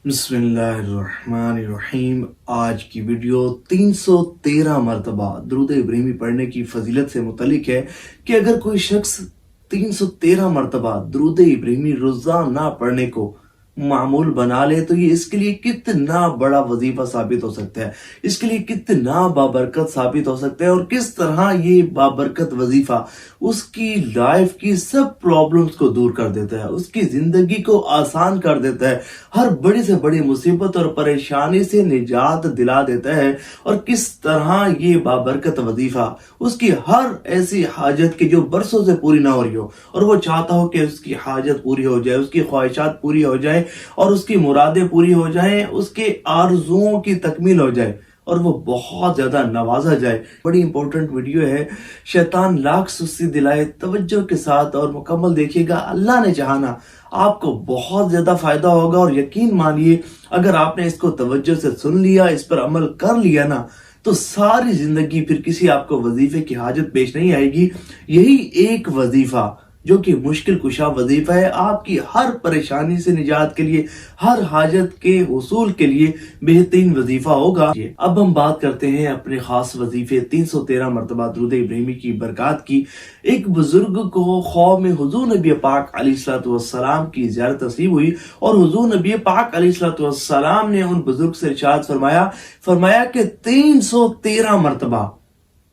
बिस्मिल्लाहिर्रहमानिर्रहीम। आज की वीडियो 313 मरतबा दुरूद इब्राहिमी पढ़ने की फजीलत से मुतलिक है कि अगर कोई शख्स 313 मरतबा दुरूद इब्राहिमी रोजाना पढ़ने को मामूल बना ले तो ये इसके लिए कितना बड़ा वजीफा साबित हो सकता है, इसके लिए कितना बाबरकत साबित हो सकता है और किस तरह ये बाबरकत वजीफा उसकी लाइफ की सब प्रॉब्लम्स को दूर कर देता है, उसकी जिंदगी को आसान कर देता है, हर बड़ी से बड़ी मुसीबत और परेशानी से निजात दिला देता है। और किस तरह ये बाबरकत वजीफा उसकी हर ऐसी हाजत की जो बरसों से पूरी ना हो रही हो और वो चाहता हो कि उसकी हाजत पूरी हो जाए, उसकी ख्वाहिशात पूरी हो जाए और उसकी मुरादें पूरी हो जाएं, उसके आरज़ुओं की तकमील हो जाए और वो बहुत ज्यादा नवाजा जाए। बड़ी इंपॉर्टेंट वीडियो है, शैतान लाख सुस्ती दिलाए, तवज्जो के साथ और मुकम्मल देखिएगा। अल्लाह ने चाहा आपको बहुत ज्यादा फायदा होगा और यकीन मानिए अगर आपने इसको तवज्जो से सुन लिया, इस पर अमल कर लिया ना, तो सारी जिंदगी फिर किसी आपको वजीफे की हाजत पेश नहीं आएगी। यही एक वजीफा जो कि मुश्किल कुशा वजीफा है, आपकी हर परेशानी से निजात के लिए, हर हाजत के हुसूल के लिए बेहतरीन वजीफा होगा। अब हम बात करते हैं अपने खास वजीफे 313 मरतबा दुरूद इब्राहिमी की बरकत की। एक बुजुर्ग को ख्वाब में हुजूर नबी पाक अलैहिस्सलाम की ज़ियारत नसीब हुई और हुजूर नबी पाक अलैहिस्सलाम ने उन बुजुर्ग से इरशाद फरमाया कि 313 मरतबा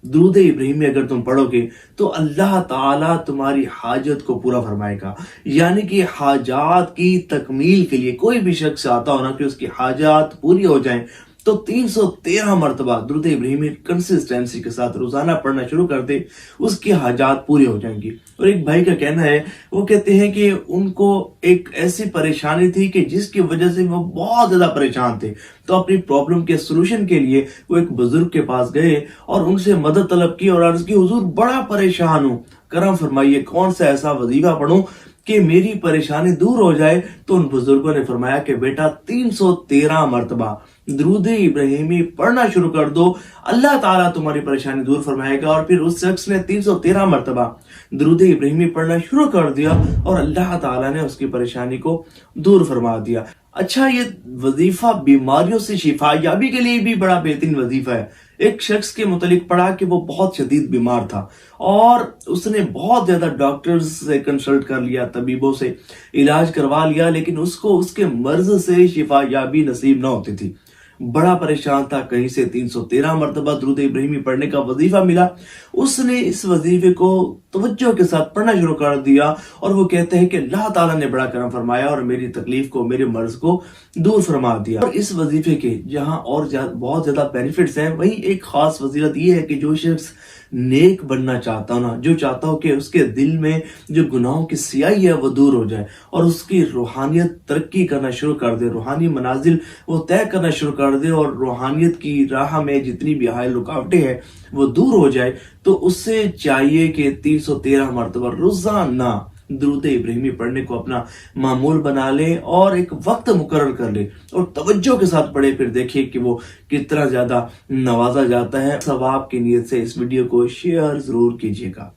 दुरूद इब्राहिमी अगर तुम पढ़ोगे तो अल्लाह ताला तुम्हारी हाजत को पूरा फरमाएगा। यानी कि हाजात की तकमील के लिए कोई भी शख्स चाहता हो ना कि उसकी हाजात पूरी हो जाएं, तो 313 मरतबा दुरूद इब्राहिमी कंसिस्टेंसी के साथ रोजाना पढ़ना शुरू कर दे, उसकी हाजात पूरी हो जाएंगी। और एक भाई का कहना है, वो कहते हैं कि उनको एक ऐसी परेशानी थी कि जिसकी वजह से वो बहुत ज्यादा परेशान थे, तो अपनी प्रॉब्लम के सोल्यूशन के लिए वो एक बुजुर्ग के पास गए और उनसे मदद तलब की और अर्ज की, हुजूर बड़ा परेशान हूँ, करम फरमाइए कौन सा ऐसा वजीफा पढ़ूं कि मेरी परेशानी दूर हो जाए। तो उन बुजुर्गों ने फरमाया कि बेटा 313 मरतबा दुरूद इब्राहिमी पढ़ना शुरू कर दो, अल्लाह ताला तुम्हारी परेशानी दूर फरमाएगा। और फिर उस शख्स ने 313 मरतबा दुरूद इब्राहिमी पढ़ना शुरू कर दिया और अल्लाह ताला ने उसकी परेशानी को दूर फरमा दिया। अच्छा, ये वजीफा बीमारियों से शिफा याबी के लिए भी बड़ा बेहतरीन वजीफा है। एक शख्स के मुतालिक पढ़ा कि वो बहुत शदीद बीमार था और उसने बहुत ज्यादा डॉक्टर्स से कंसल्ट कर लिया, तबीबों से इलाज करवा लिया, लेकिन उसको उसके मर्ज से शिफा याबी नसीब ना होती थी। बड़ा परेशान था, कहीं से 313 मरतबा दुरूद इब्राहिमी पढ़ने का वजीफा मिला। उसने इस वजीफे को तवज्जो के साथ पढ़ना शुरू कर दिया और वो कहते हैं कि अल्लाह ताला ने बड़ा करम फरमाया और मेरी तकलीफ को, मेरे मर्ज को दूर फरमा दिया। और इस वजीफे के जहां और बहुत ज्यादा बेनिफिट्स हैं, वहीं एक खास वजीरत ये है कि जो शख्स नेक बनना चाहता हो ना, जो चाहता हो कि उसके दिल में जो गुनाहों की स्याही है वो दूर हो जाए और उसकी रूहानियत तरक्की करना शुरू कर दे, रूहानी मनाजिल वो तय करना शुरू कर दे और रूहानियत की राह में जितनी भी हायल रुकावटें हैं वो दूर हो जाए, तो उससे चाहिए कि 313 मरतबा रोजाना दुरूद इब्राहिमी पढ़ने को अपना मामूल बना ले और एक वक्त मुकर्रर कर ले और तवज्जो के साथ पढ़े। फिर देखिए कि वो कितना ज्यादा नवाजा जाता है। सवाब की नीयत से इस वीडियो को शेयर जरूर कीजिएगा।